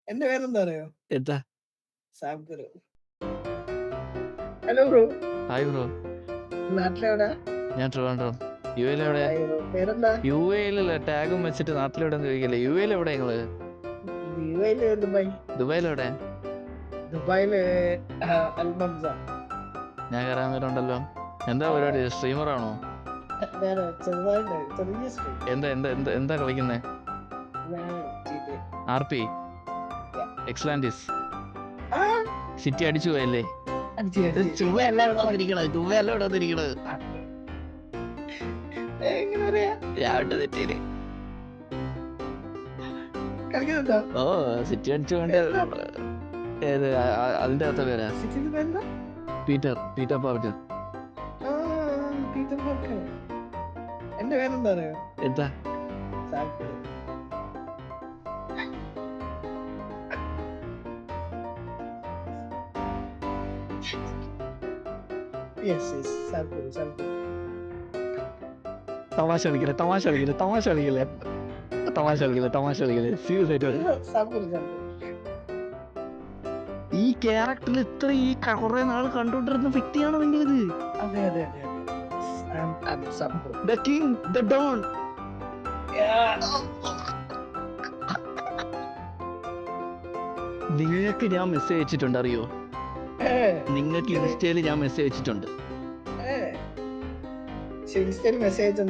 എന്റെ പേരെന്താ അറിയോ? എന്താ? Sam Guru. Hello bro. Hi bro. നാട്ടിലെവിടാ? ഞാൻ ട്രിവാൻഡ്രം. യുഎയിലെവിടെ? Hi bro. പേരെന്താ? യുഎയിലല്ല, ടാഗും വെച്ചിട്ട് നാട്ടിലെവിടെന്ന് ചോദിക്കല്ലേ. യുഎയിലെവിടെ നിങ്ങള്? യുഎയില് ദുബായ്. ദുബായിലെവിടെ? ദുബായില് അൽ മംസ. ഞാൻ കയറാൻ വരുന്നുണ്ടല്ലോ. എന്താ പരിപാടി? സ്ട്രീമറാണോ? ഞാന് ചെറുതായിട്ട് ചെറിയ സ്ട്രീം. എന്താ എന്താ എന്താ എന്താ കളിക്കുന്നേ? ഞാൻ GTA. RP? എക്സ്ലാൻഡിസ്? ആ, സിറ്റി അടിച്ചു പോയല്ലേ? അടിച്ച് അടിച്ച്. ചുവയല്ല ഇവിടെ വന്നിരിക്കണത്, ചുവയല്ല ഇവിടെ വന്നിരിക്കണത്. എങ്ങനെ പറയാ? രാവിലെ തെറ്റേല്. കളിക്കുന്നുണ്ടോ? ഓ, സിറ്റി അടിച്ചു വേണ്ട. ഏത് അതിന്റെ അകത്തെ പേരാ? സിറ്റിന്റെ പേരെന്താ? Peter Parker. ആ, പീറ്റർ പാർക്കർ. എന്റെ പേരെന്താ അറിയോ? എന്താ? Sam Guru. Yes yes, Sam Guru, Sam Guru. തമാശ കളിക്കല്ലേ, തമാശ കളിക്കല്ലേ, തമാശ കളിക്കല്ലേ, തമാശ കളിക്കല്ലേ, തമാശ കളിക്കല്ലേ. സീരിയസ് ആയിട്ട് സാം ഗുരു, സാം ഗുരു. ഈ ക്യാരക്ടറിൽ ഇത്ര ഈ കുറെ നാൾ കണ്ടുകൊണ്ടിരുന്ന വ്യക്തിയാണോ നിങ്ങളിത്? അതെ അതെ അതെ അതെ. I'm Sam Guru. The king, the don. നിങ്ങൾക്ക് ഞാൻ മെസ്സേജ് അയച്ചിട്ടുണ്ട്, അറിയോ? നിങ്ങൾക്ക് ഇൻസ്റ്റയിൽ ഞാൻ മെസ്സേജ് അയച്ചിട്ടുണ്ട്. ഇൻസ്റ്റയിൽ മെസ്സേജ്